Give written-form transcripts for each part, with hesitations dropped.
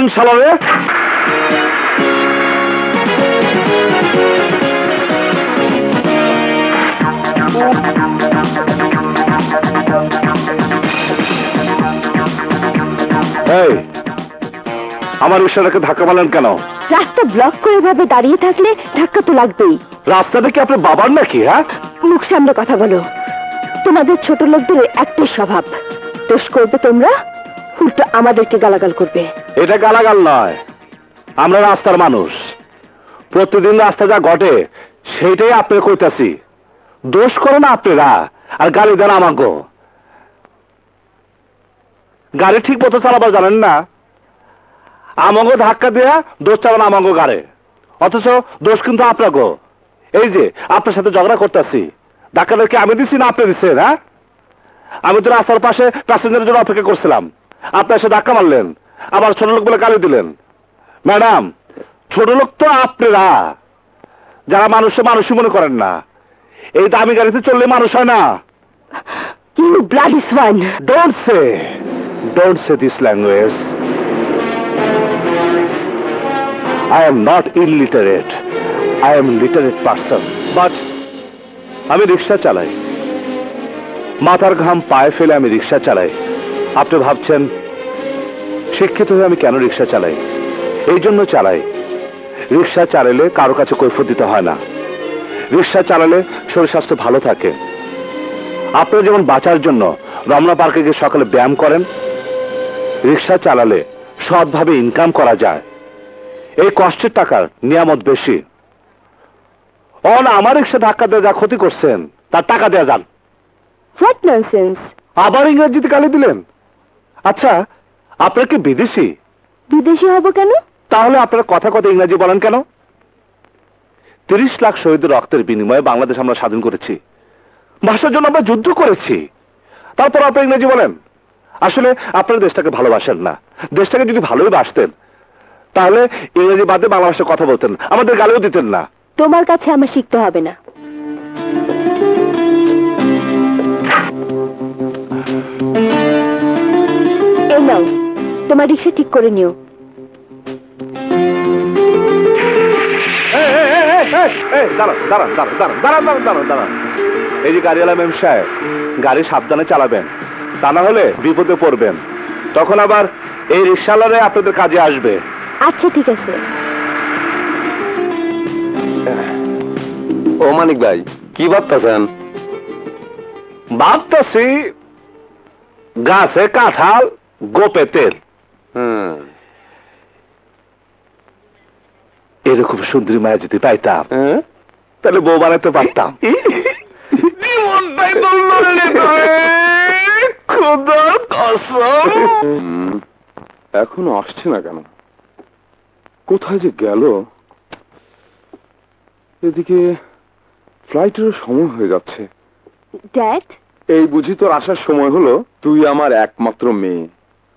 কোন শালারে? এই, আমার রিকশাটাকে ধাক্কা মারলেন কেন? রাস্তা ব্লক করে এভাবে দাঁড়িয়ে থাকলে ধাক্কা তো লাগবেই। রাস্তাটা কি আপনার বাবার নাকি? হ্যাঁ, মুখ সামনে কথা বলো। তোমাদের ছোট লোকদের একটাই স্বভাব, দোষ করবে তোমরা, উল্টো আমাদেরকে গালাগাল করবে। এটা গালাগাল নয়, আমরা রাস্তার মানুষ, প্রতিদিন রাস্তা যা ঘটে সেইটাই আপনি কইতাছি। দোষ করেন আপনারা আর গাড়ি দেন আমাকে। গাড়ি ঠিক মতো চালাবার জানেন না, আমাকে ধাক্কা দেয়া দোষ চালান আমাকে গাড়ে, অথচ দোষ কিন্তু আপনাকে। এই যে আপনার সাথে ঝগড়া করতেছি, ধাক্কাটা কি আমি দিচ্ছি না আপনি দিচ্ছেন? হ্যাঁ, আমি তো রাস্তার পাশে প্যাসেঞ্জারের জন্য অপেক্ষা করছিলাম, আপনি এসে ধাক্কা মারলেন, আবার ছোট লোক বলে গালি দিলেন। ম্যাডাম, ছোট লোক তো আপনারা, যারা মানুষে মানুষই মনে করেন না। এই দামি গাড়িতে চললে মানুষ হয় না। You bloody swine! Don't say this language. I am not illiterate. I am literate person. But আমি রিক্সা চালাই, মাথার ঘাম পায়ে ফেলে আমি রিক্সা চালাই। আপনি ভাবছেন শিক্ষিত হয়ে আমি কেন রিক্সা চালাই? এই জন্য চালাই, রিক্সা চালালে কারো কাছে কৈফিয়ত দিতে হয় না, রিক্সা চালালে শরীর স্বাস্থ্য ভালো থাকে। আপনারা যেমন বাঁচার জন্য রমনা পার্কে গিয়ে সকালে ব্যায়াম করেন, রিক্সা চালালে সৎভাবে ইনকাম করা যায়। এই কষ্টের টাকার নিয়ামত বেশি। আমার রিক্সা ধাক্কা দিয়ে যা ক্ষতি করছেন তার টাকা দেয়া যান। What nonsense! আবার ইংরেজিতে গালি দিলেন। আচ্ছা, আপনার কি বিদেশি? বিদেশি হব কেন? তাহলে আপনারা কথা কথা ইংরেজি বলেন কেন? 30 লাখ শহীদের রক্তের বিনিময়ে বাংলাদেশ আমরা স্বাধীন করেছি, ভাষার জন্য আমরা যুদ্ধ করেছি, তারপর আপনি ইংরেজি বলেন। আসলে আপনারা দেশটাকে ভালোবাসেন না। দেশটাকে যদি ভালোই বাসতেন তাহলে ইংরেজি বাদে বাংলা ভাষায় কথা বলতেন, আমাদের গালিও দিতেন না। তোমার কাছে আমার শিখতে হবে না। এই নাও, তোমার রিক্সা ঠিক করে নিও। এই যে গাড়িওয়ালা মেম সাহেব, গাড়ি সাবধানে চালাবেন, তা না হলে বিপদে পড়বেন। তখন আবার এই রিক্সাওয়ালারে আপনাদের কাজে আসবে। আচ্ছা ঠিক আছে। ও মানিক ভাই, কি ভাবতেছেন? ভাবতেছি গাছে কাঁঠাল, গোপে তেল। এরকম সুন্দরী মায়া যদি পাইতাম তাহলে বউ বানাতে পারতাম। এখনো আসছে না কেন? কোথায় যে গেল? এদিকে ফ্লাইটেরও সময় হয়ে যাচ্ছে। ড্যাড, এই বুঝি তোর আসার সময় হলো? তুই আমার একমাত্র মেয়ে,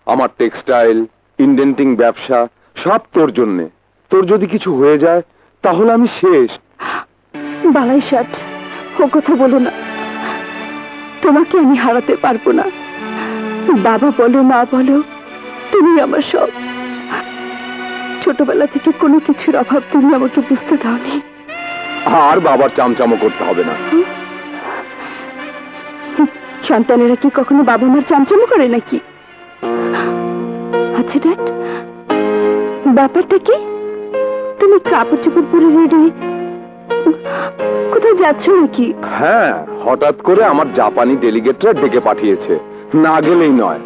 আমার টেক্সটাইল, ইন্ডেন্টিং ব্যবসা সব তোর জন্যে। তোর যদি কিছু হয়ে যায় তাহলে আমি শেষ। বালাই ষাট, ও কথা বলো না। তোমাকে আমি হারাতে পারবো না। বাবা বলো মা বলো, তুমি আমার সব। ছোটবেলা থেকে কোনো কিছুর অভাব তুমি আমাকে বুঝতে দাওনি। আর বাবার চামচামো করতে হবে না। সন্তানেরা কি কখনো বাবা মার চামচামো করে নাকি? আচ্ছা ড্যাড, ব্যাপারটা কি? তুমি কাপড় চোপড় পরে রেডি, কোথায় যাচ্ছ নাকি? হ্যাঁ, হঠাৎ করে আমার জাপানি ডেলিগেটরা ডেকে পাঠিয়েছে, না গেলেই নয়।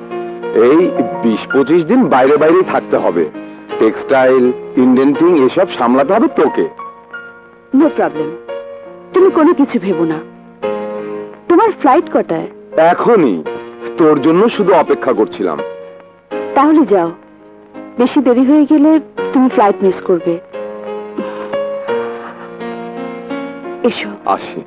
এই 20-25 দিন বাইরে বাইরেই থাকতে হবে। টেক্সটাইল, ইন্ডেন্টিং এসব সামলাতে হবে তোকে। নো প্রবলেম, তুমি কোনো কিছু ভেবো না। তোমার ফ্লাইট কটায়? এখনই, তোর জন্য শুধু অপেক্ষা করছিলাম। তাহলে যাও, বেশি দেরি হয়ে গেলে তুমি ফ্লাইট মিস করবে। এসো। আসি।